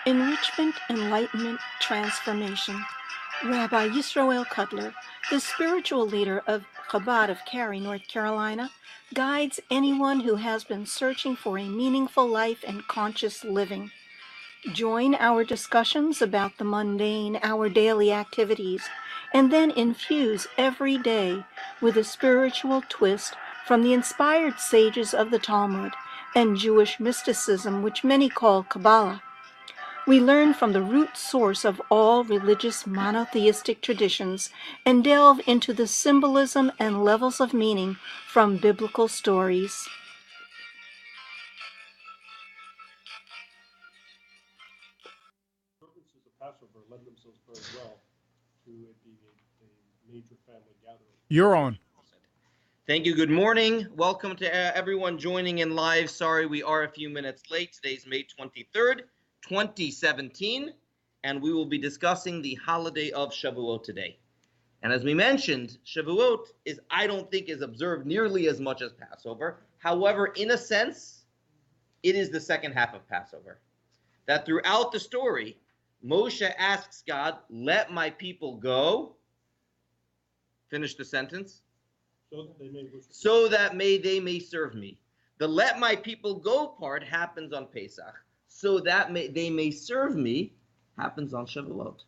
Enrichment, Enlightenment, Transformation. Rabbi Yisroel Cotlar, the spiritual leader of Chabad of Cary, North Carolina, guides anyone who has been searching for a meaningful life and conscious living. Join our discussions about the mundane, our daily activities, and then infuse every day with a spiritual twist from the inspired sages of the Talmud and Jewish mysticism, which many call Kabbalah. We learn from the root source of all religious monotheistic traditions and delve into the symbolism and levels of meaning from biblical stories. Observances of Passover lend themselves very well to it being a major family gathering. You're on. Thank you. Good morning. Welcome to everyone joining in live. Sorry we are a few minutes late. Today's May 23rd, 2017, and we will be discussing the holiday of Shavuot today. And as we mentioned, Shavuot I don't think is observed nearly as much as Passover. However, in a sense, it is the second half of Passover. That throughout the story, Moshe asks God, let my people go. Finish the sentence. So that they may serve me. The let my people go part happens on Pesach. So that they may serve me happens on Shavuot.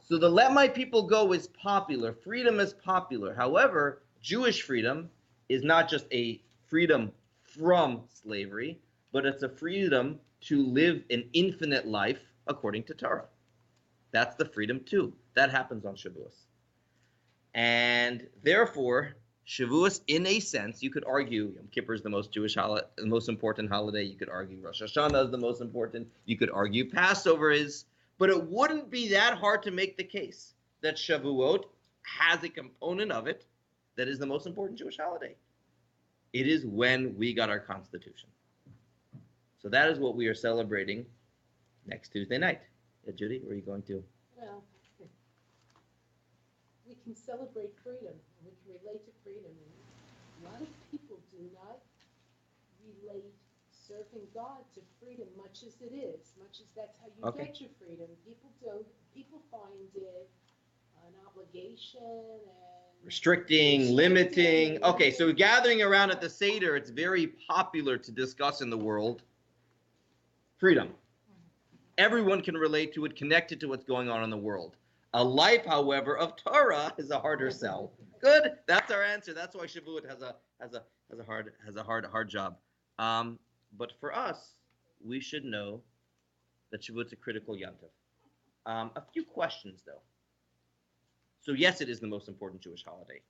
So the let my people go is popular. Freedom is popular. However, Jewish freedom is not just a freedom from slavery, but it's a freedom to live an infinite life according to Torah. That's the freedom too. That happens on Shavuot. And therefore, Shavuot, in a sense, you could argue Yom Kippur is the most the most important holiday. You could argue Rosh Hashanah is the most important. You could argue Passover is. But it wouldn't be that hard to make the case that Shavuot has a component of it that is the most important Jewish holiday. It is when we got our Constitution. So that is what we are celebrating next Tuesday night. Yeah, Judy, where are you going to? Well, we can celebrate freedom. We can relate to freedom. And a lot of people do not relate serving God to freedom, much as it is, much as that's how you get your freedom. People don't. People find it an obligation and restricting, limiting. Okay, so gathering around at the Seder, it's very popular to discuss in the world freedom. Everyone can relate to it, connected to what's going on in the world. A life, however, of Torah is a harder sell. Good, that's our answer. That's why Shavuot has a hard job. But for us, we should know that Shavuot's a critical yontif. A few questions, though. So yes, it is the most important Jewish holiday.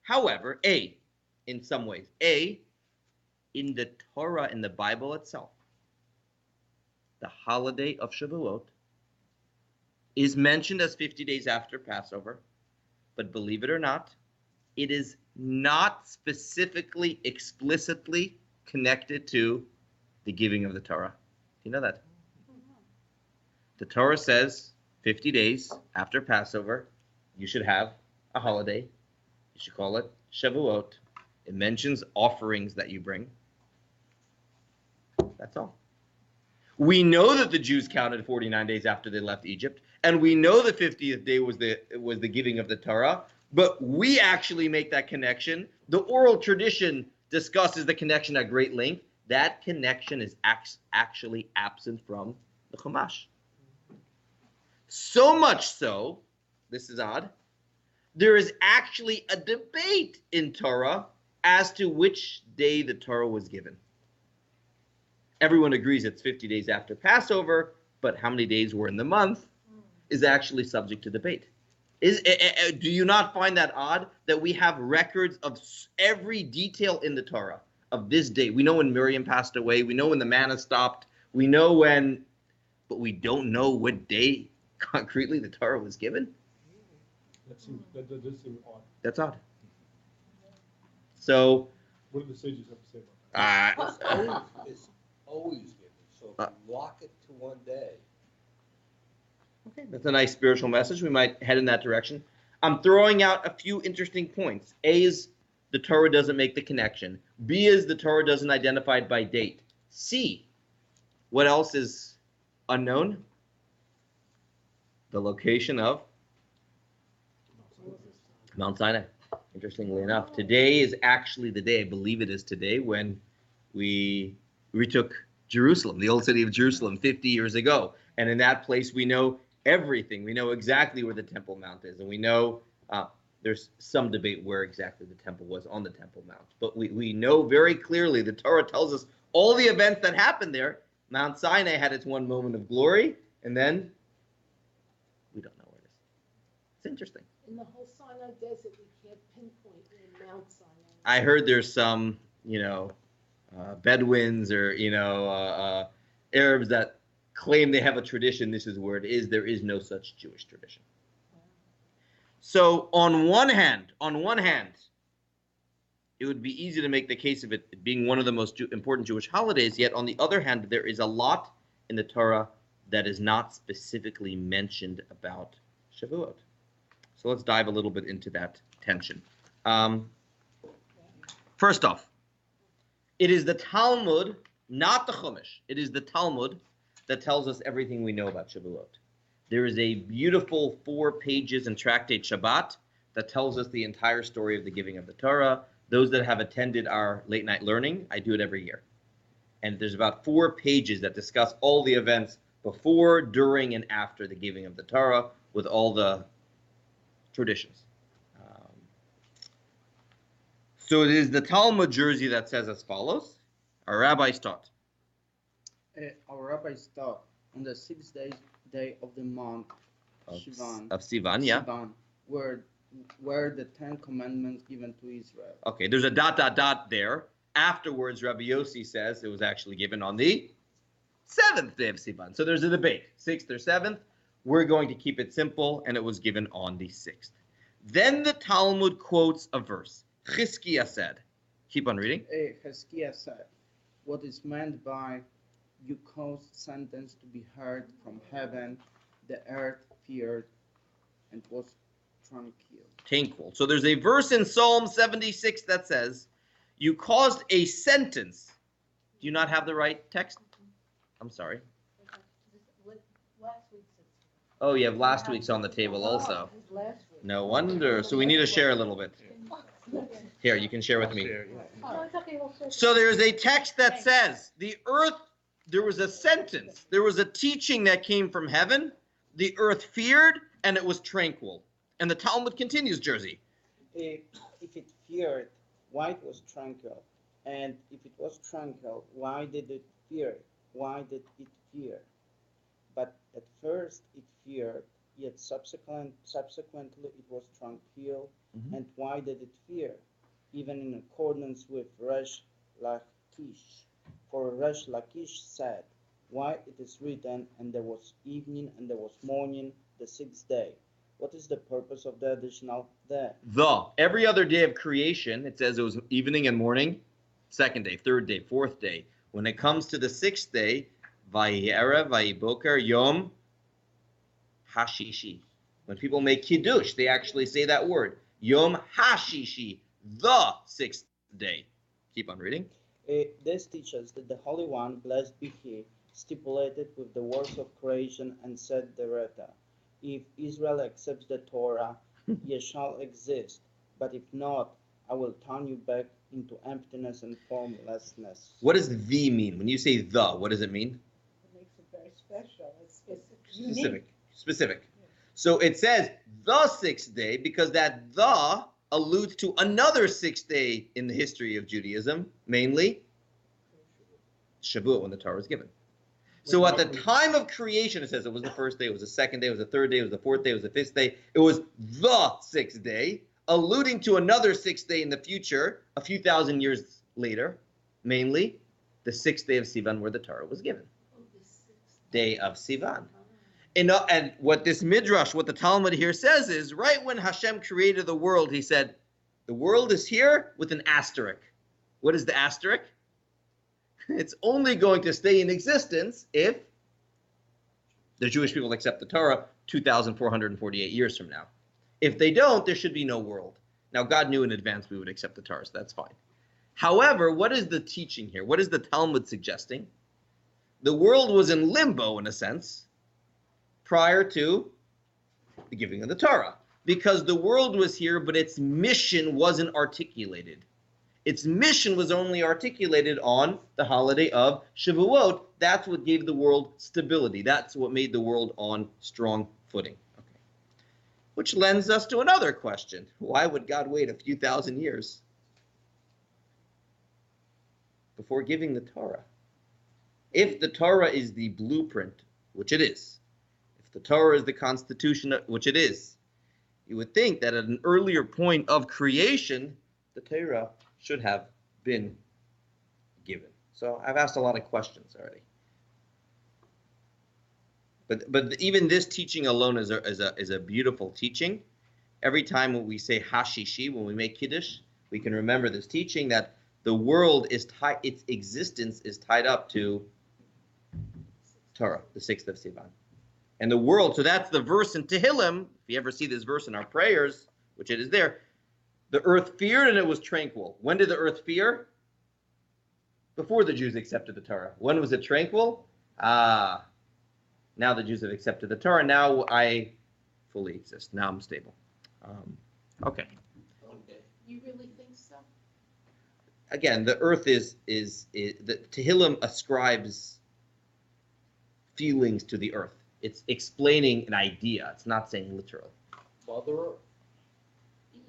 However, in some ways, in the Torah, in the Bible itself, the holiday of Shavuot is mentioned as 50 days after Passover, but believe it or not, it is not specifically, explicitly connected to the giving of the Torah. Do you know that? The Torah says 50 days after Passover, you should have a holiday. You should call it Shavuot. It mentions offerings that you bring. That's all. We know that the Jews counted 49 days after they left Egypt, and we know the 50th day was the giving of the Torah, but we actually make that connection. The oral tradition discusses the connection at great length. That connection is actually absent from the Chumash. So much so, this is odd, there is actually a debate in Torah as to which day the Torah was given. Everyone agrees it's 50 days after Passover, but how many days were in the month is actually subject to debate. Do you not find that odd that we have records of every detail in the Torah of this day? We know when Miriam passed away. We know when the manna stopped. We know when, but we don't know what day concretely the Torah was given. That does seem odd. That's odd. So, what do the sages have to say about that? It's always given. So if you lock it to one day. Okay, that's a nice spiritual message. We might head in that direction. I'm throwing out a few interesting points. A is the Torah doesn't make the connection. B is the Torah doesn't identify it by date. C, what else is unknown? The location of Mount Sinai. Interestingly enough, today is actually the day, I believe it is today, when we retook Jerusalem, the old city of Jerusalem, 50 years ago. And in that place, we know everything. We know exactly where the Temple Mount is. And we know there's some debate where exactly the temple was on the Temple Mount. But we know very clearly, the Torah tells us all the events that happened there. Mount Sinai had its one moment of glory, and then we don't know where it is. It's interesting. In the whole Sinai desert, we can't pinpoint where Mount Sinai is. I heard there's some, Bedouins or, Arabs that claim they have a tradition. This is where it is. There is no such Jewish tradition. So on one hand, it would be easy to make the case of it being one of the most important Jewish holidays. Yet on the other hand, there is a lot in the Torah that is not specifically mentioned about Shavuot. So let's dive a little bit into that tension. First off, it is the Talmud, not the Chumash. It is the Talmud that tells us everything we know about Shavuot. There is a beautiful 4 pages in Tractate Shabbat that tells us the entire story of the giving of the Torah. Those that have attended our late night learning, I do it every year. And there's about 4 pages that discuss all the events before, during, and after the giving of the Torah with all the traditions. So it is the Talmud jersey that says as follows. Our rabbis taught. Our rabbis taught on the 6th day of the month Of Sivan, Sivan, yeah. Sivan, were the 10 commandments given to Israel. Okay, there's a ... there. Afterwards, Rabbi Yossi says it was actually given on the 7th day of Sivan. So there's a debate, 6th or 7th. We're going to keep it simple, and it was given on the 6th. Then the Talmud quotes a verse. Chizkiah said, keep on reading. Chizkiah said, what is meant by you caused sentence to be heard from heaven, the earth feared and was tranquil. So there's a verse in Psalm 76 that says, you caused a sentence. Do you not have the right text? I'm sorry. Oh, you have last week's on the table also. No wonder. So we need to share a little bit. Here, you can share with me. So there's a text that says, the earth, there was a sentence, there was a teaching that came from heaven, the earth feared, and it was tranquil. And the Talmud continues, Jersey. If it feared, why it was tranquil? And if it was tranquil, why did it fear? Why did it fear? But at first it feared, yet subsequently it was tranquil. Mm-hmm. And why did it fear? Even in accordance with Resh Lakish. For Resh Lakish said, why it is written, and there was evening and there was morning, the 6th day. What is the purpose of the additional there? Every other day of creation, it says it was evening and morning, 2nd day, 3rd day, 4th day. When it comes to the 6th day, Vayi Erev, Vayi Boker, Yom Hashishi. When people make Kiddush, they actually say that word. Yom Hashishi, the 6th day. Keep on reading. This teaches that the Holy One, blessed be He, stipulated with the works of creation and said the Reta. If Israel accepts the Torah, ye shall exist. But if not, I will turn you back into emptiness and formlessness. What does the mean? When you say the, what does it mean? It makes it very special. It's unique. Specific. So it says the 6th day because that the alludes to another 6th day in the history of Judaism, mainly Shavuot, when the Torah was given. So at the time of creation, it says it was the 1st day, it was the 2nd day, it was the 3rd day, it was the 4th day, it was the 5th day. It was the 6th day, alluding to another 6th day in the future, a few thousand years later, mainly the 6th day of Sivan, where the Torah was given. Day of Sivan. And what this Midrash, what the Talmud here says is, right when Hashem created the world, he said, the world is here with an asterisk. What is the asterisk? It's only going to stay in existence if the Jewish people accept the Torah 2,448 years from now. If they don't, there should be no world. Now, God knew in advance we would accept the Torah, so that's fine. However, what is the teaching here? What is the Talmud suggesting? The world was in limbo, in a sense, prior to the giving of the Torah, because the world was here, but its mission wasn't articulated. Its mission was only articulated on the holiday of Shavuot. That's what gave the world stability. That's what made the world on strong footing. Okay. Which lends us to another question. Why would God wait a few thousand years before giving the Torah? If the Torah is the blueprint, which it is, if the Torah is the constitution, which it is, you would think that at an earlier point of creation, the Torah should have been given. So I've asked a lot of questions already. But even this teaching alone is a beautiful teaching. Every time when we say Hashishi, when we make Kiddush, we can remember this teaching that the world is tied, its existence is tied up to Torah, the 6th of Sivan. And the world, so that's the verse in Tehillim. If you ever see this verse in our prayers, which it is there, the earth feared and it was tranquil. When did the earth fear? Before the Jews accepted the Torah. When was it tranquil? Now the Jews have accepted the Torah. Now I fully exist. Now I'm stable. Okay. You really think so? Again, the earth is the Tehillim ascribes feelings to the earth. It's explaining an idea. It's not saying literal. Mother Earth.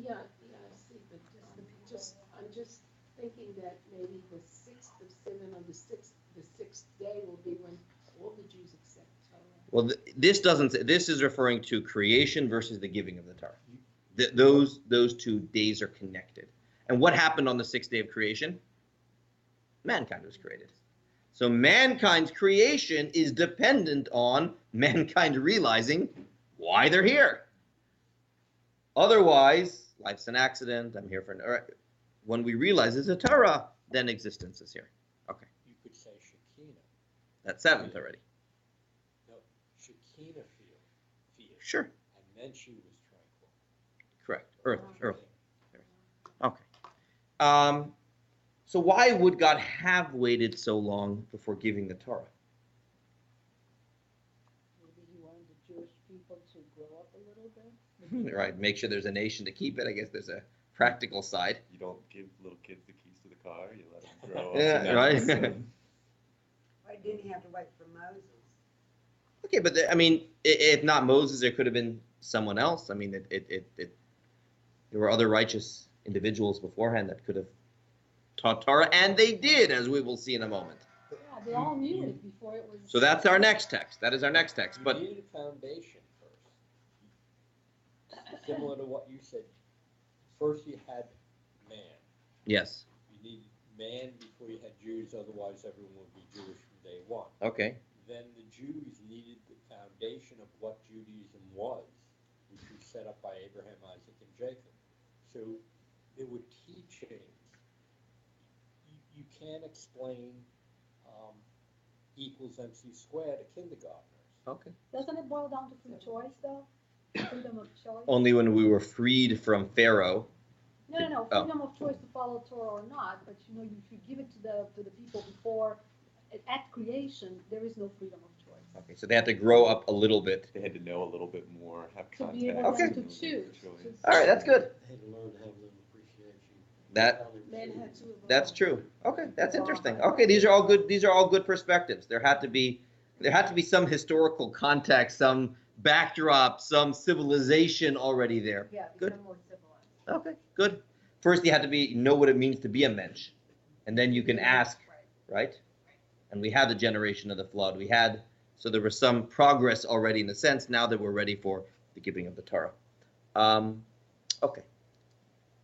Yeah, I see, but I'm just thinking that maybe the 6th of Sivan on the sixth day will be when all the Jews accept Torah. Well, this doesn't. This is referring to creation versus the giving of the Torah. Those 2 days are connected. And what happened on the 6th day of creation? Mankind was created. So mankind's creation is dependent on mankind realizing why they're here. Otherwise, life's an accident. I'm here for. When we realize there's a Torah, then existence is here. Okay. You could say Shekinah. That's 7th already. No, Shekinah fear. Sure. And then she was tranquil. Correct. Earth. Okay. So why would God have waited so long before giving the Torah? Maybe he wanted the Jewish people to grow up a little bit. Right. Make sure there's a nation to keep it. I guess there's a practical side. You don't give little kids the keys to the car. You let them grow up. Yeah. Right. Why didn't he have to wait for Moses? Okay, but if not Moses, there could have been someone else. I mean, there were other righteous individuals beforehand that could have taught Torah, and they did, as we will see in a moment. Yeah, they all knew it before it was. So that's our next text. That is our next text. You But needed a foundation first. Similar to what you said. First you had man. yes, You needed man before you had Jews, otherwise everyone would be Jewish from day one. okay, Then the Jews needed the foundation of what Judaism was, which was set up by Abraham, Isaac, and Jacob. So there were teachings. You can't explain equals MC squared to kindergartners. okay. Doesn't it boil down to free choice, though? Freedom of choice? Only when we were freed from Pharaoh. No. Oh. Freedom of choice to follow Torah or not, but you should give it to the people before, at creation, there is no freedom of choice. Okay, so they had to grow up a little bit. They had to know a little bit more, have To context. be able Okay. to choose. All right, that's good. They had to learn to have a little appreciation. Men had to evolve. That's true. Okay, that's interesting. Okay, these are all good. These are all good perspectives. There had to be some historical context, some backdrop, some civilization already there. Yeah, Good. become more civilized. Okay, good. First, you had to know what it means to be a mensch, and then you can ask, Right. right? And we had the generation of the flood. So there was some progress already in a sense. Now that we're ready for the giving of the Torah. Okay.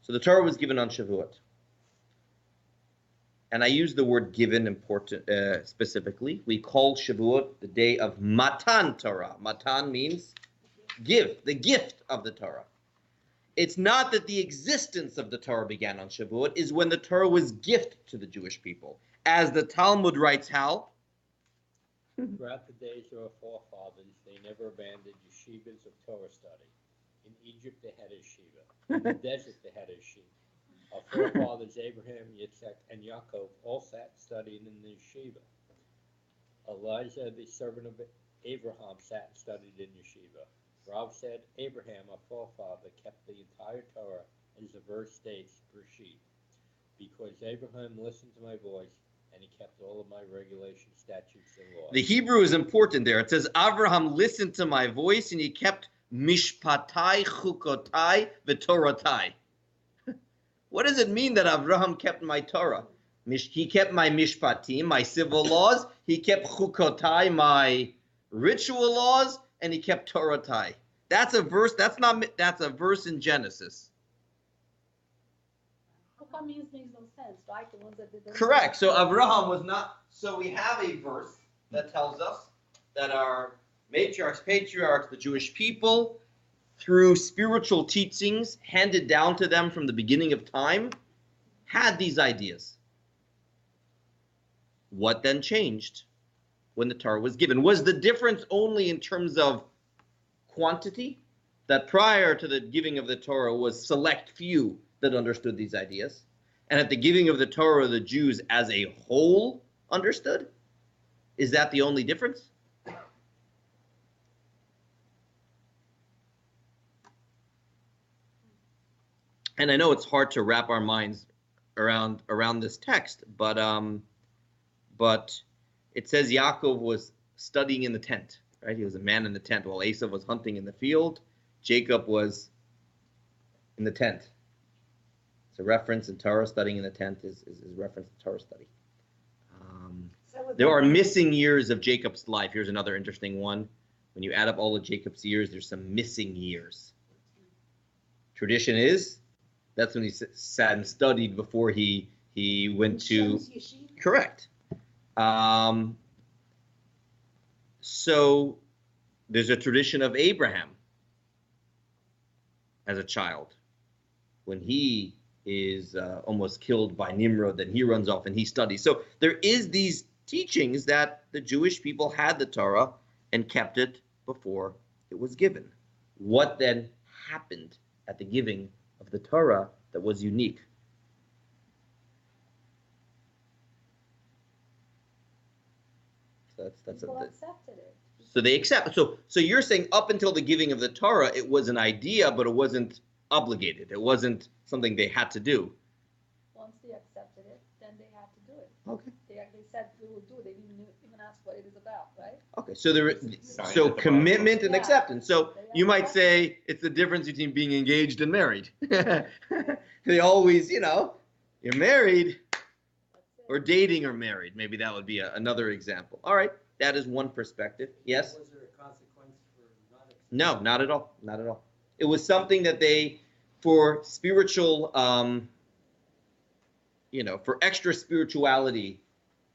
So the Torah was given on Shavuot. And I use the word given specifically. We call Shavuot the day of Matan Torah. Matan means give, the gift of the Torah. It's not that the existence of the Torah began on Shavuot, is when the Torah was gift to the Jewish people. As the Talmud writes, Hal, Throughout the days of our forefathers, they never abandoned yeshivas of Torah study. In Egypt, they had a yeshiva. In the desert, they had a yeshiva. Our forefathers, Abraham, Yitzhak, and Yaakov, all sat studying in the yeshiva. Elijah, the servant of Abraham, sat and studied in yeshiva. Rav said, Abraham, our forefather, kept the entire Torah, as the verse states, Bereshit, because Abraham listened to my voice, and he kept all of my regulations, statutes, and laws. The Hebrew is important there. It says, Abraham listened to my voice, and he kept mishpatai, chukotai, v'toratai. What does it mean that Abraham kept my Torah? He kept my mishpatim, my civil laws. He kept chukotai, my ritual laws, and he kept Toratai. That's a verse. That's a verse in Genesis. Chuppah means makes no sense, right? The ones that did. Correct. So Abraham was not. So we have a verse that tells us that our matriarchs, patriarchs, the Jewish people, through spiritual teachings handed down to them from the beginning of time, had these ideas. What then changed when the Torah was given? Was the difference only in terms of quantity? That prior to the giving of the Torah was select few that understood these ideas, and at the giving of the Torah, the Jews as a whole understood? Is that the only difference? And I know it's hard to wrap our minds around this text, but it says Yaakov was studying in the tent, right? He was a man in the tent while Esau was hunting in the field. Jacob was in the tent. It's a reference in Torah. Studying in the tent is reference to Torah study. There are missing years of Jacob's life. Here's another interesting one. When you add up all of Jacob's years, there's some missing years. Tradition is that's when he sat and studied before he went to. Correct. So there's a tradition of Abraham as a child. When he is almost killed by Nimrod, then he runs off and he studies. So there is these teachings that the Jewish people had the Torah and kept it before it was given. What then happened at the giving of the Torah that was unique? So People accepted it. So they accept. So you're saying up until the giving of the Torah, it was an idea, but it wasn't obligated. It wasn't something they had to do. Once they accepted it, then they had to do it. Okay. They said we will do it. They didn't even ask what it is about, right? Okay. So commitment and acceptance. So you might say it's the difference between being engaged and married. They always, you're married or dating or married. Maybe that would be another example. All right. That is one perspective. Yes? Was there a consequence for not accepting? No, not at all. Not at all. It was something that they, for spiritual, for extra spirituality,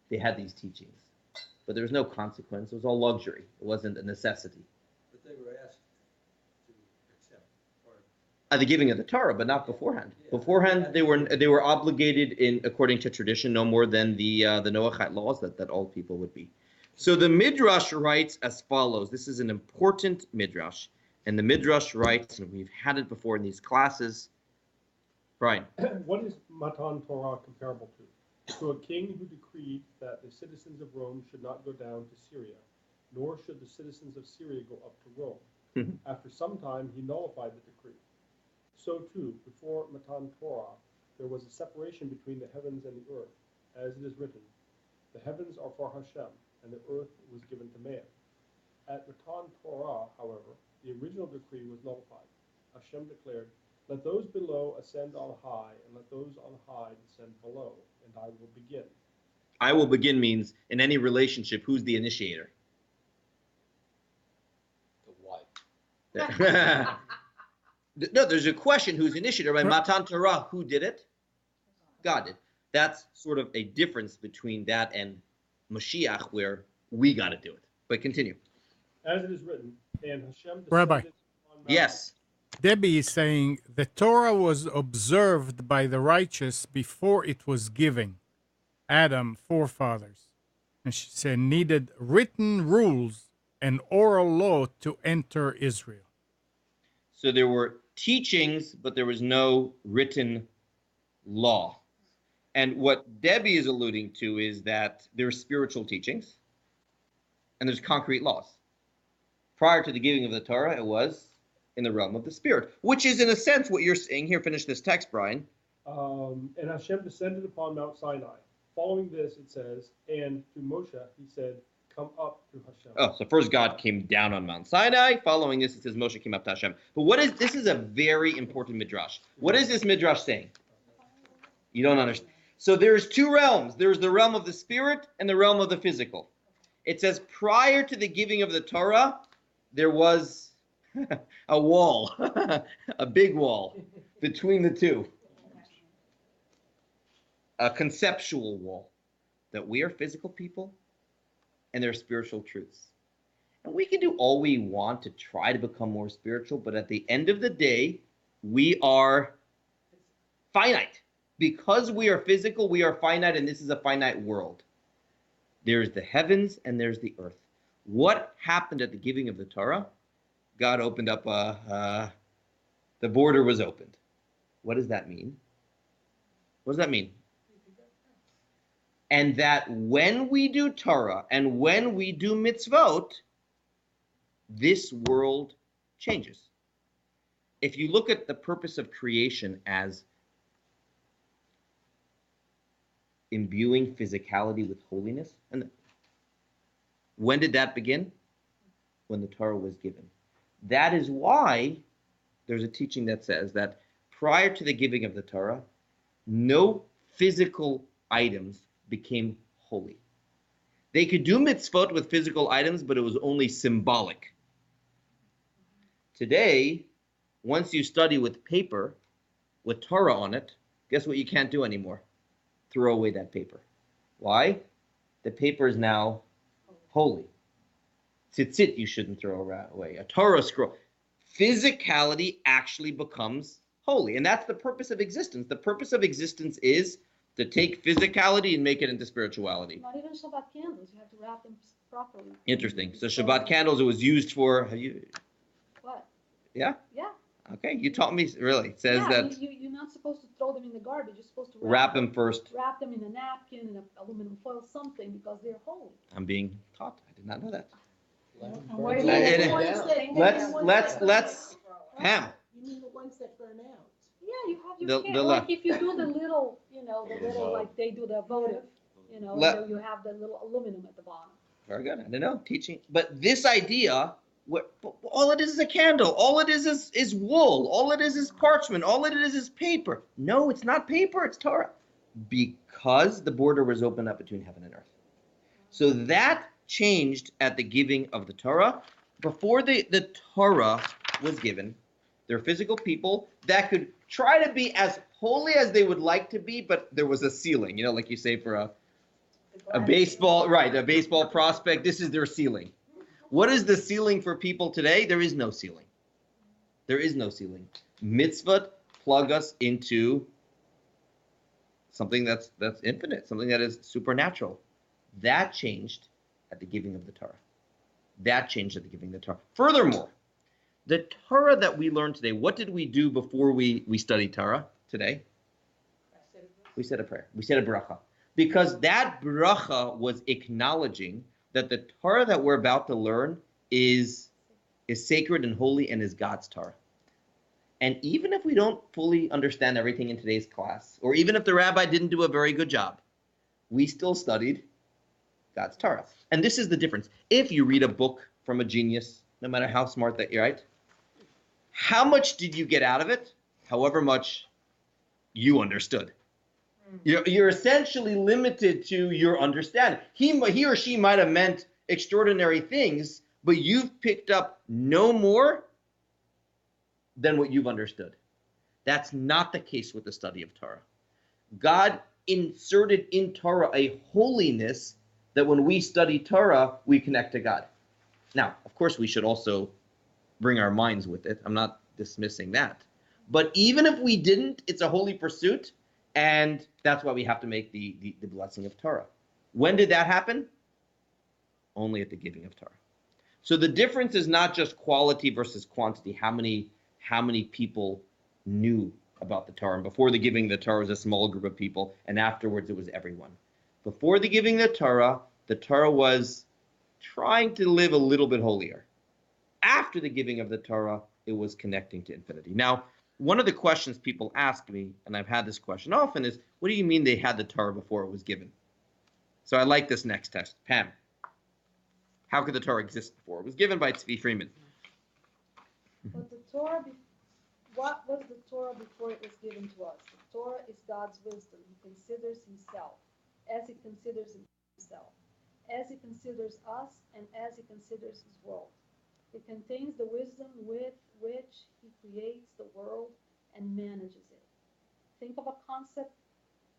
they had these teachings. But there was no consequence. It was all luxury. It wasn't a necessity. But they were asked to accept. At the giving of the Torah, but not beforehand. Yeah. Beforehand, they were obligated according to tradition, no more than the Noahide laws that all people would be. So the Midrash writes as follows. This is an important Midrash. And the Midrash writes, and we've had it before in these classes. Brian. What is Matan Torah comparable to? To a king who decreed that the citizens of Rome should not go down to Syria, nor should the citizens of Syria go up to Rome. After some time, he nullified the decree. So too, before Matan Torah, there was a separation between the heavens and the earth, as it is written, the heavens are for HaShem, and the earth was given to man. At Matan Torah, however, the original decree was nullified. HaShem declared, let those below ascend on high, and let those on high descend below, and I will begin. I will begin means, in any relationship, who's the initiator? The wife. No, there's a question who's the initiator. By Matan Torah, who did it? God did. That's sort of a difference between that and Mashiach, where we got to do it. But continue. As it is written, and HaShem descended Rabbi. on Mount. Yes. Debbie is saying the Torah was observed by the righteous before it was given. Adam, forefathers. And she said needed written rules and oral law to enter Israel. So there were teachings, but there was no written law. And what Debbie is alluding to is that there are spiritual teachings, and there's concrete laws. Prior to the giving of the Torah, it was in the realm of the Spirit, which is in a sense what you're saying here. Finish this text, Brian. And Hashem descended upon Mount Sinai. Following this, it says, and to Moshe he said, come up to Hashem. Oh, so first God came down on Mount Sinai. Following this, it says Moshe came up to Hashem. But this is a very important midrash. What is this midrash saying? You don't understand. So there's two realms. There's the realm of the spirit and the realm of the physical. It says prior to the giving of the Torah, there was a wall, a big wall between the two. A conceptual wall that we are physical people and there are spiritual truths. And we can do all we want to try to become more spiritual, but at the end of the day, we are finite. Because we are physical, we are finite, and this is a finite world. There's the heavens and there's the earth. What happened at the giving of the Torah? God opened up the border was opened. What does that mean? What does that mean? And that when we do Torah and when we do mitzvot, this world changes. If you look at the purpose of creation as imbuing physicality with holiness, and when did that begin? When the Torah was given. That is why there's a teaching that says that prior to the giving of the Torah, no physical items became holy. They could do mitzvot with physical items, but it was only symbolic. Today, once you study with paper, with Torah on it, guess what you can't do anymore? Throw away that paper. Why? The paper is now holy. Tzitzit you shouldn't throw away. A Torah scroll. Physicality actually becomes holy. And that's the purpose of existence. The purpose of existence is to take physicality and make it into spirituality. Not even Shabbat candles. You have to wrap them properly. Interesting. So Shabbat candles, it was used for, What? Yeah? Yeah. Okay, you taught me, really. It says that You're not supposed to throw them in the garbage. You're supposed to wrap them first. Wrap them in a napkin, in aluminum foil, something, because they're holy. I'm being taught. I did not know that. Let's, Pam. You mean the ones that burn out? Yeah, you have your candle. Like if you do the little, like they do the votive, you have the little aluminum at the bottom. Very good. I don't know, teaching. But this idea, all it is a candle. All it is wool. All it is parchment. All it is paper. No, it's not paper. It's Torah. Because the border was opened up between heaven and earth. So that changed at the giving of the Torah. Before the Torah was given, there are physical people that could try to be as holy as they would like to be, but there was a ceiling, like you say for a baseball, right, a baseball prospect, this is their ceiling. What is the ceiling for people today? There is no ceiling. There is no ceiling. Mitzvot plug us into something that's infinite, something that is supernatural. That changed at the giving of the Torah. That changed at the giving of the Torah. Furthermore, the Torah that we learn today, what did we do before we studied Torah today? We said a prayer. We said a bracha. Because that bracha was acknowledging that the Torah that we're about to learn is sacred and holy and is God's Torah. And even if we don't fully understand everything in today's class, or even if the rabbi didn't do a very good job, we still studied God's Torah. And this is the difference. If you read a book from a genius, no matter how smart that you're, right? How much did you get out of it? However much you understood. You're essentially limited to your understanding. He or she might have meant extraordinary things, but you've picked up no more than what you've understood. That's not the case with the study of Torah. God inserted in Torah a holiness that when we study Torah, we connect to God. Now, of course, we should also bring our minds with it. I'm not dismissing that. But even if we didn't, it's a holy pursuit, and that's why we have to make the blessing of Torah. When did that happen? Only at the giving of Torah. So the difference is not just quality versus quantity, how many people knew about the Torah. And before the giving of the Torah was a small group of people, and afterwards it was everyone. Before the giving of the Torah was trying to live a little bit holier. After the giving of the Torah, it was connecting to infinity. Now, one of the questions people ask me, and I've had this question often, is, what do you mean they had the Torah before it was given? So I like this next text. Pam, how could the Torah exist before? It was given by Tzvi Freeman. But the Torah, what was the Torah before it was given to us? The Torah is God's wisdom. He considers himself as he considers himself, as he considers us, and as he considers his world. It contains the wisdom with which he creates the world and manages it. Think of a concept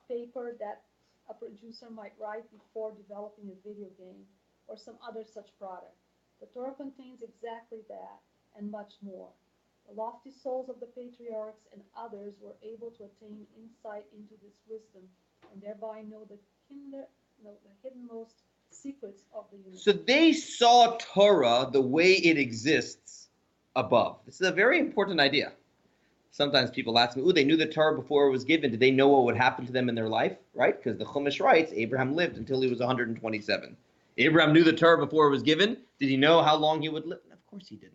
paper that a producer might write before developing a video game or some other such product. The Torah contains exactly that and much more. The lofty souls of the patriarchs and others were able to attain insight into this wisdom and thereby know the hiddenmost secrets of the universe. So they saw Torah the way it exists above. This is a very important idea. Sometimes people ask me, they knew the Torah before it was given. Did they know what would happen to them in their life? Right? Because the Chumash writes, Abraham lived until he was 127. Abraham knew the Torah before it was given. Did he know how long he would live? Of course he didn't.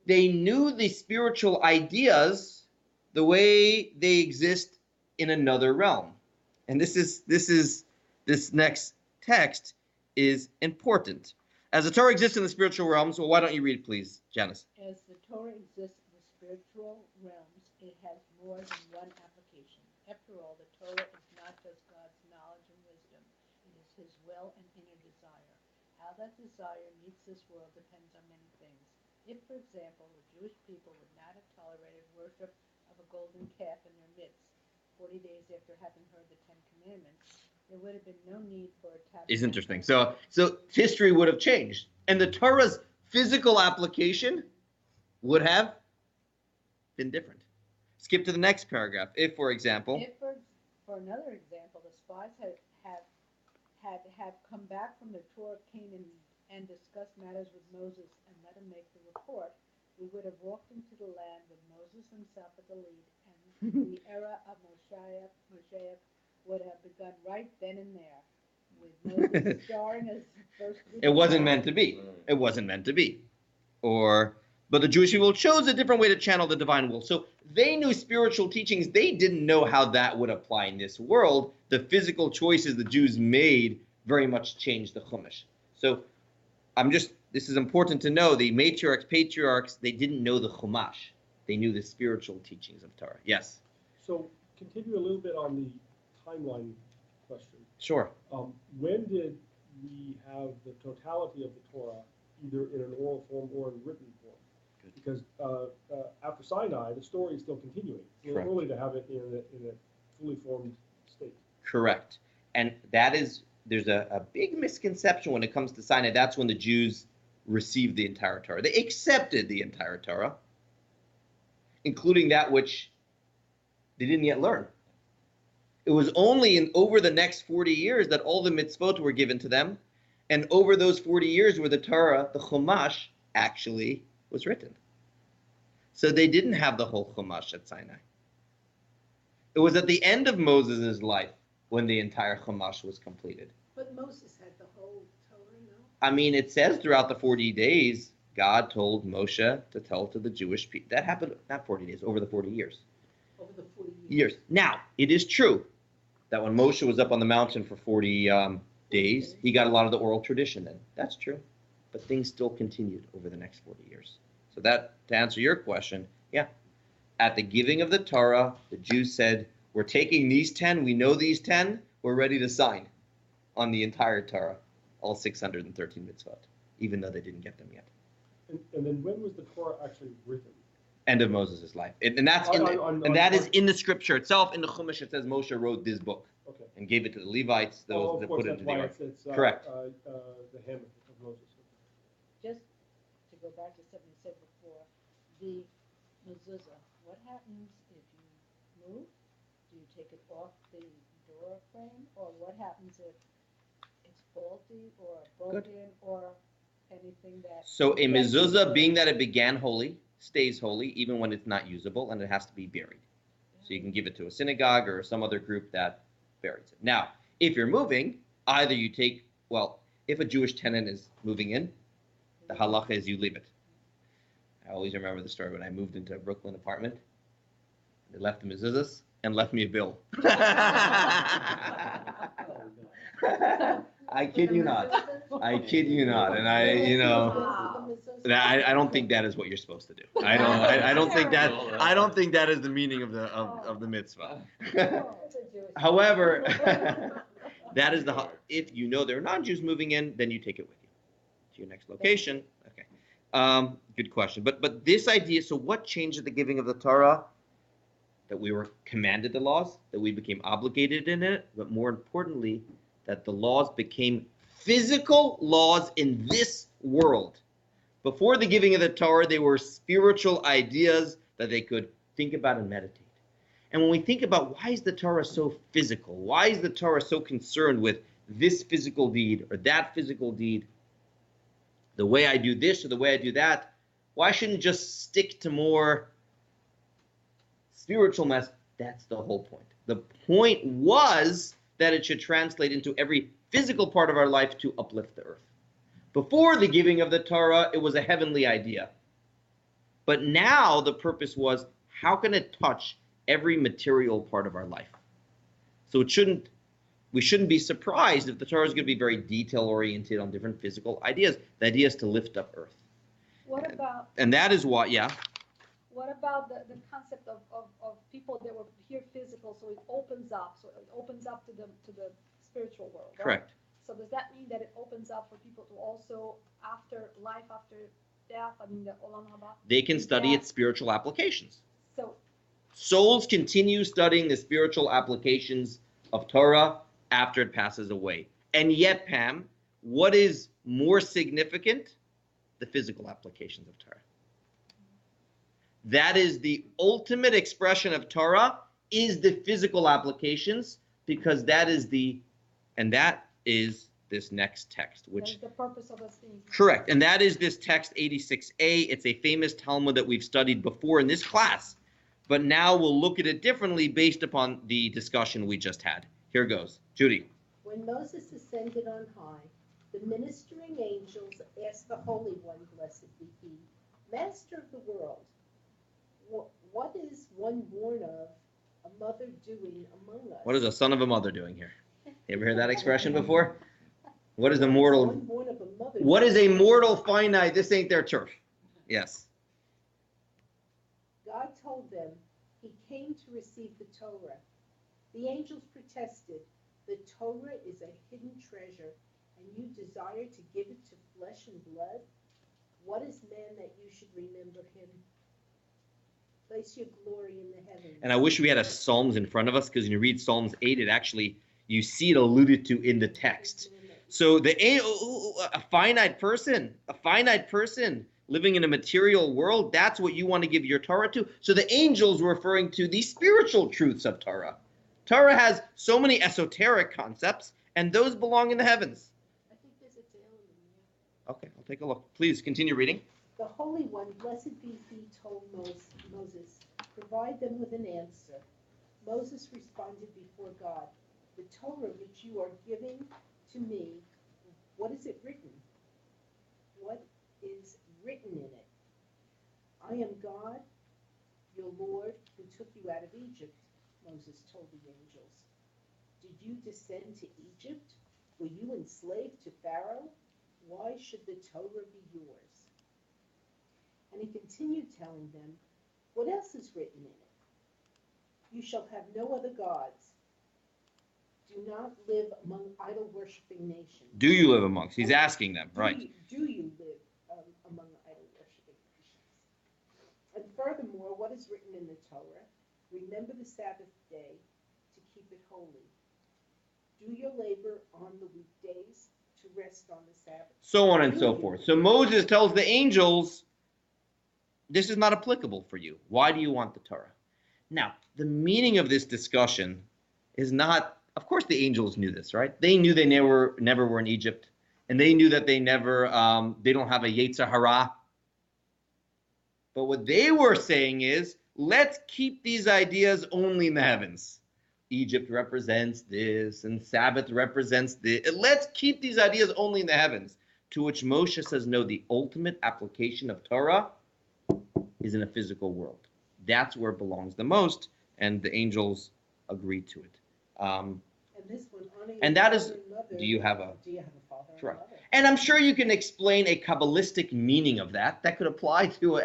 They knew the spiritual ideas the way they exist in another realm. And this next text is important. As the Torah exists in the spiritual realms, well, why don't you read, please, Janice? As the Torah exists in the spiritual realms, it has more than one application. After all, the Torah is not just God's knowledge and wisdom. It is his will and inner desire. How that desire meets this world depends on many things. If, for example, the Jewish people would not have tolerated worship of a golden calf in their midst 40 days after having heard the Ten Commandments, there would have been no need for a tabernacle. It's interesting. So history would have changed. And the Torah's physical application would have been different. Skip to the next paragraph. If, for example... If, for another example, the spies had come back from the tour of Canaan and discussed matters with Moses and let him make the report, we would have walked into the land with Moses himself at the lead, and the era of Moshiach would have begun right then and there, with Moses starring as first. It wasn't meant to be. It wasn't meant to be. But the Jewish people chose a different way to channel the divine will. So they knew spiritual teachings. They didn't know how that would apply in this world. The physical choices the Jews made very much changed the Chumash. So this is important to know. The patriarchs, they didn't know the Chumash. They knew the spiritual teachings of Torah. Yes? So continue a little bit on the timeline question. Sure. When did we have the totality of the Torah, either in an oral form or in written form? Good. Because after Sinai, the story is still continuing. It's early to have it in a fully formed state. Correct. And there's a big misconception when it comes to Sinai. That's when the Jews received the entire Torah. They accepted the entire Torah, including that which they didn't yet learn. It was only over the next 40 years that all the mitzvot were given to them, and over those 40 years where the Torah, the Chumash, actually was written. So they didn't have the whole Chumash at Sinai. It was at the end of Moses' life when the entire Chumash was completed. But Moses had the whole Torah, no? I mean, it says throughout the 40 days, God told Moshe to tell to the Jewish people. That happened, not 40 days, over the 40 years. Over the 40 years. Now, it is true that when Moshe was up on the mountain for 40 days, he got a lot of the oral tradition then. That's true. But things still continued over the next 40 years. So that, to answer your question, yeah. At the giving of the Torah, the Jews said, we're taking these 10, we know these 10, we're ready to sign on the entire Torah, all 613 mitzvot, even though they didn't get them yet. And then when was the Torah actually written? End of Moses' life. And that is in the scripture itself. In the Chumash, it says Moshe wrote this book and gave it to the Levites, those that put it into the ark. Correct. The hand of Moses. Just to go back to something you said before, the mezuzah, what happens if you move? Do you take it off the door frame? Or what happens if it's faulty or broken or anything that... So a mezuzah, being that it began holy, stays holy even when it's not usable, and it has to be buried. So you can give it to a synagogue or some other group that buries it. Now, if you're moving, either you take, if a Jewish tenant is moving in, the halacha is you leave it. I always remember the story when I moved into a Brooklyn apartment. They left the mezuzahs and left me a bill. I kid you not. I kid you not. And I don't think that is what you're supposed to do. I don't think that is the meaning of the mitzvah. However, that is if you know there are non-Jews moving in, then you take it with you to your next location. Okay. Good question. But this idea, so what changed at the giving of the Torah? That we were commanded the laws, that we became obligated in it, but more importantly, that the laws became physical laws in this world. Before the giving of the Torah, they were spiritual ideas that they could think about and meditate. And when we think about why is the Torah so physical, why is the Torah so concerned with this physical deed or that physical deed, the way I do this or the way I do that, why shouldn't it just stick to more spiritual mess? That's the whole point. The point was that it should translate into every physical part of our life to uplift the earth. Before the giving of the Torah, it was a heavenly idea. But now the purpose was, how can it touch every material part of our life? So we shouldn't be surprised if the Torah is going to be very detail-oriented on different physical ideas. The idea is to lift up earth. And that is what, yeah. What about the concept of people that were here physical, so it opens up to the spiritual world, right? Correct. So does that mean that it opens up for people to also, after life, after death, I mean the Olam Haba? They can study its spiritual applications. So souls continue studying the spiritual applications of Torah after it passes away. And yet, Pam, what is more significant? The physical applications of Torah. That is the ultimate expression of Torah, is the physical applications, because that is this next text, which that is the purpose of us being. Correct, and that is this text 86a. It's a famous Talmud that we've studied before in this class, but now we'll look at it differently based upon the discussion we just had. Here goes, Judy. When Moses ascended on high, the ministering angels asked the Holy One, blessed be he, Master of the world, what is one born of a mother doing among us? What is a son of a mother doing here? You ever heard that expression before? What is a mortal? One born of a mother. What is a mortal finite? This ain't their turf. Yes. God told them he came to receive the Torah. The angels protested, the Torah is a hidden treasure, and you desire to give it to flesh and blood? What is man that you should remember him? Place your glory in the heavens. And I wish we had a Psalms in front of us, because when you read Psalms 8, it actually, you see it alluded to in the text. So a finite person living in a material world, that's what you want to give your Torah to. So the angels were referring to the spiritual truths of Torah. Torah has so many esoteric concepts, and those belong in the heavens. I think there's a tail in there. Okay, I'll take a look. Please continue reading. The Holy One, blessed be he, told Moses, provide them with an answer. Moses responded before God, the Torah which you are giving to me, what is it written? What is written in it? I am God, your Lord, who took you out of Egypt, Moses told the angels. Did you descend to Egypt? Were you enslaved to Pharaoh? Why should the Torah be yours? And he continued telling them, what else is written in it? You shall have no other gods. Do not live among idol-worshipping nations. Do you live amongst? He's asking them, right? Do you live among idol-worshipping nations? And furthermore, what is written in the Torah? Remember the Sabbath day to keep it holy. Do your labor on the weekdays, to rest on the Sabbath. So on and so forth. So Moses tells the angels, this is not applicable for you. Why do you want the Torah? Now, the meaning of this discussion is not, of course the angels knew this, right? They knew they never were in Egypt, and they knew that they don't have a Yetzer Hara. But what they were saying is, let's keep these ideas only in the heavens. Egypt represents this, and Sabbath represents this. Let's keep these ideas only in the heavens. To which Moshe says, no, the ultimate application of Torah is in a physical world. That's where it belongs the most, and the angels agreed to it. And this one, and that is, do you have a father and correct? mother? And I'm sure you can explain a Kabbalistic meaning of that. That could apply to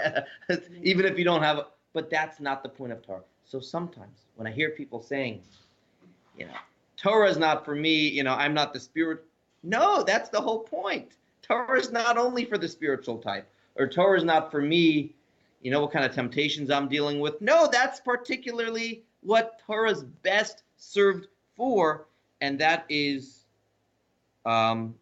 even if you don't have, but that's not the point of Torah. So sometimes when I hear people saying, Torah is not for me, I'm not the spirit. No, that's the whole point. Torah is not only for the spiritual type, or Torah is not for me, what kind of temptations I'm dealing with. No, that's particularly what Torah is best served for, and that is what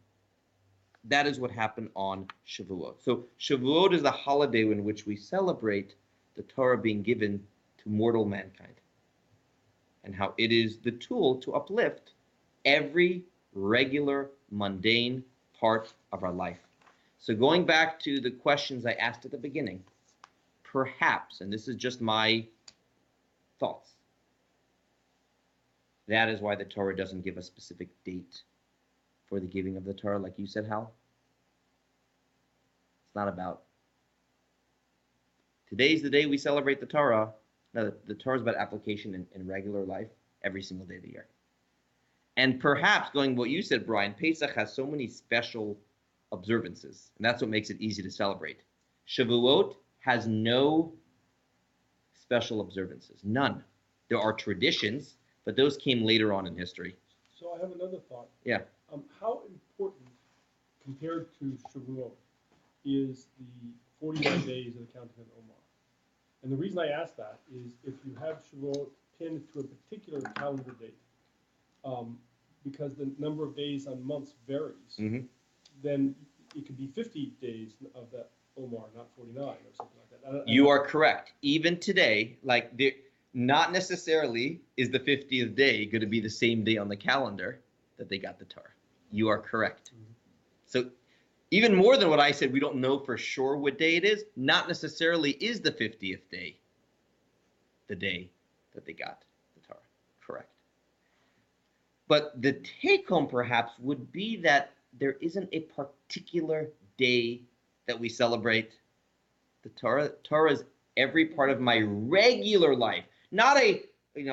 happened on Shavuot. So Shavuot is the holiday in which we celebrate the Torah being given to mortal mankind, and how it is the tool to uplift every regular, mundane part of our life. So going back to the questions I asked at the beginning, perhaps, and this is just my thoughts, that is why the Torah doesn't give a specific date for the giving of the Torah, like you said, Hal. It's not about today's the day we celebrate the Torah. No, the Torah is about application in regular life every single day of the year. And perhaps, going what you said, Brian, Pesach has so many special observances, and that's what makes it easy to celebrate. Shavuot has no special observances, none. There are traditions, but those came later on in history. So I have another thought. Yeah. How important, compared to Shavuot, is the 49 days of the counting of Omar? And the reason I ask that is if you have Shavuot pinned to a particular calendar date, because the number of days on months varies, then it could be 50 days of that Omar, not 49 or something like that. You are correct. Even today, not necessarily is the 50th day going to be the same day on the calendar that they got the Torah. You are correct. So even more than what I said, we don't know for sure what day it is, not necessarily is the 50th day the day that they got the Torah. Correct. But the take-home perhaps would be that there isn't a particular day that we celebrate the Torah. Torah is every part of my regular life. Not a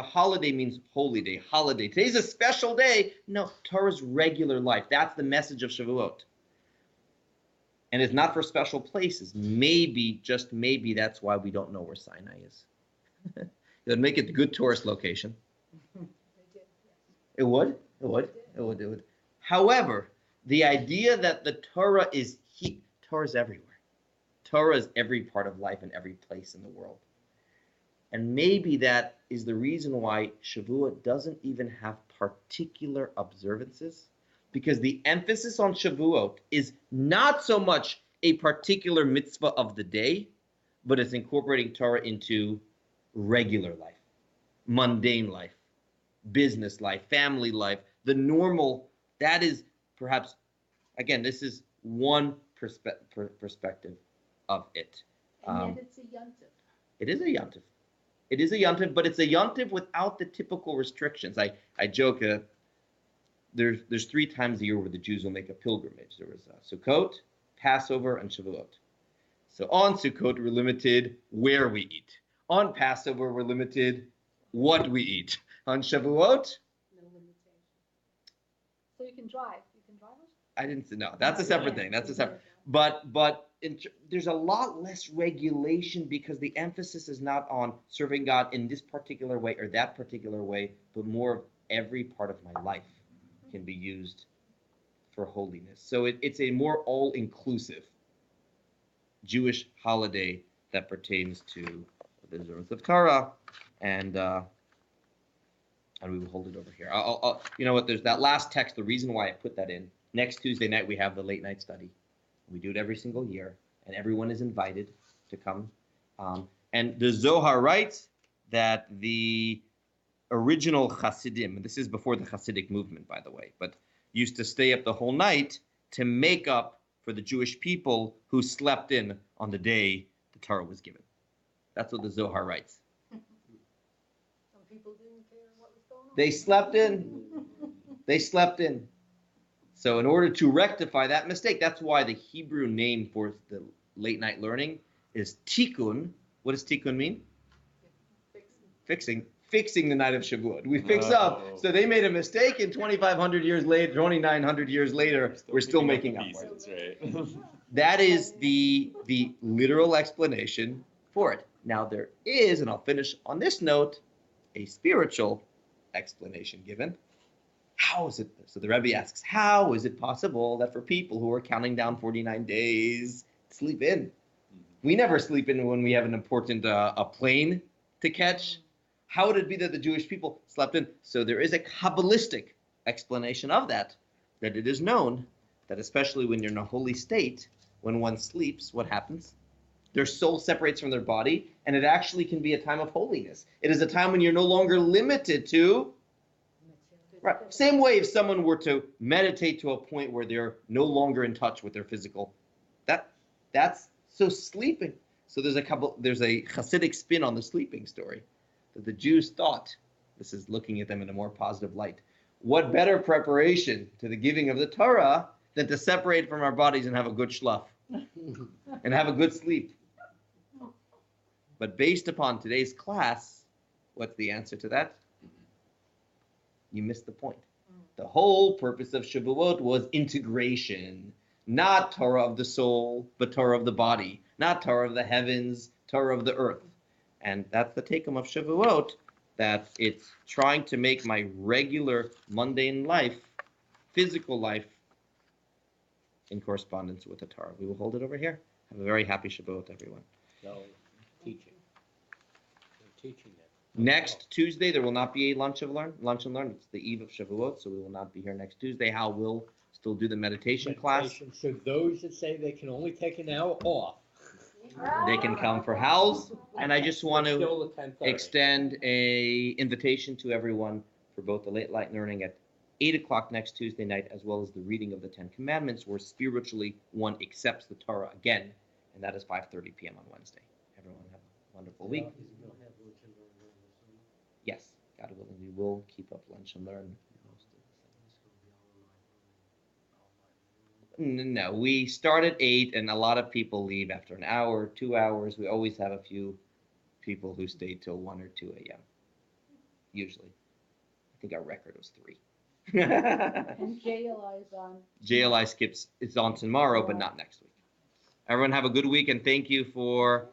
holiday means holy day, holiday. Today's a special day. No, Torah's regular life. That's the message of Shavuot. And it's not for special places. Maybe, just maybe, that's why we don't know where Sinai is. It would make it a good tourist location. It would. However, the idea that the Torah is Torah is everywhere. Torah is every part of life and every place in the world. And maybe that is the reason why Shavuot doesn't even have particular observances, because the emphasis on Shavuot is not so much a particular mitzvah of the day, but it's incorporating Torah into regular life, mundane life, business life, family life, the normal. That is perhaps, again, this is one perspective of it. And yet it's a yontif. It is a yontif. It is a yontif, but it's a yontif without the typical restrictions. I joke, there's 3 times a year where the Jews will make a pilgrimage. There was Sukkot, Passover, and Shavuot. So on Sukkot, we're limited where we eat. On Passover, we're limited what we eat. On Shavuot, No limitation. So you can drive. I didn't say no. That's a separate thing. That's a separate. But there's a lot less regulation because the emphasis is not on serving God in this particular way or that particular way, but more of every part of my life can be used for holiness. So it's a more all-inclusive Jewish holiday that pertains to the observance of Torah, and we will hold it over here. I'll you know what? There's that last text. The reason why I put that in. Next Tuesday night we have the late night study. We do it every single year, and everyone is invited to come. And the Zohar writes that the original Hasidim, and this is before the Hasidic movement, by the way, but used to stay up the whole night to make up for the Jewish people who slept in on the day the Torah was given. That's what the Zohar writes. Some people didn't care what was going on. They slept in. They slept in. So in order to rectify that mistake, that's why the Hebrew name for the late night learning is tikkun. What does tikkun mean? Fixing the night of Shavuot. We fix up. So they made a mistake, and 2,500 years later, 2,900 years later, we're still making up. Right? That is the literal explanation for it. Now there is, and I'll finish on this note, a spiritual explanation given. How is it? So the Rebbe asks, how is it possible that for people who are counting down 49 days, sleep in? We never sleep in when we have an important a plane to catch. How would it be that the Jewish people slept in? So there is a Kabbalistic explanation of that it is known that especially when you're in a holy state, when one sleeps, what happens? Their soul separates from their body, and it actually can be a time of holiness. It is a time when you're no longer limited to. Right. Same way if someone were to meditate to a point where they're no longer in touch with their physical, that's so sleeping. So there's a Hasidic spin on the sleeping story that the Jews thought, this is looking at them in a more positive light, what better preparation to the giving of the Torah than to separate from our bodies and have a good schlaf and have a good sleep. But based upon today's class, what's the answer to that? You missed the point. The whole purpose of Shavuot was integration, not Torah of the soul, but Torah of the body, not Torah of the heavens, Torah of the earth. And that's the take-home of Shavuot, that it's trying to make my regular mundane life, physical life, in correspondence with the Torah. We will hold it over here. Have a very happy Shavuot, everyone. No, teaching. They're teaching that. Next Tuesday, there will not be a lunch and learn. It's the eve of Shavuot, so we will not be here next Tuesday. Hal will still do the meditation class. So those that say they can only take an hour off, They can come for Hal's, and I just want to still at 10:30. extend a invitation to everyone for both the late night learning at 8 o'clock next Tuesday night, as well as the reading of the 10 Commandments, where spiritually one accepts the Torah again, and that is 5:30 p.m. on Wednesday. Everyone have a wonderful week. Yes, God willing, we will keep up lunch and learn. No, we start at 8, and a lot of people leave after an hour, 2 hours. We always have a few people who stay till 1 or 2 a.m. Usually. I think our record was 3. And JLI is on. JLI skips. It's on tomorrow, but not next week. Everyone have a good week, and thank you for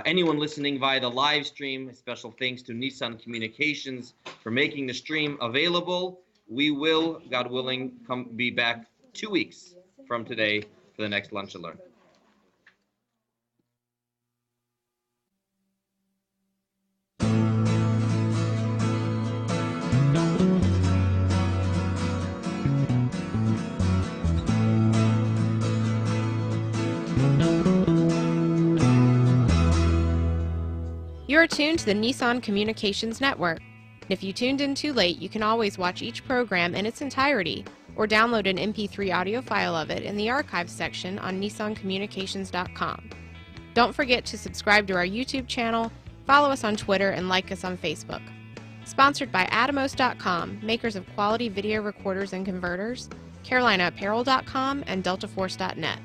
anyone listening via the live stream. A special thanks to Nissan Communications for making the stream available. We will, God willing, be back 2 weeks from today for the next Lunch and Learn. You're tuned to the Nissan Communications Network. If you tuned in too late, you can always watch each program in its entirety or download an MP3 audio file of it in the archives section on nissancommunications.com. Don't forget to subscribe to our YouTube channel, follow us on Twitter, and like us on Facebook. Sponsored by Atomos.com, makers of quality video recorders and converters, CarolinaApparel.com, and DeltaForce.net.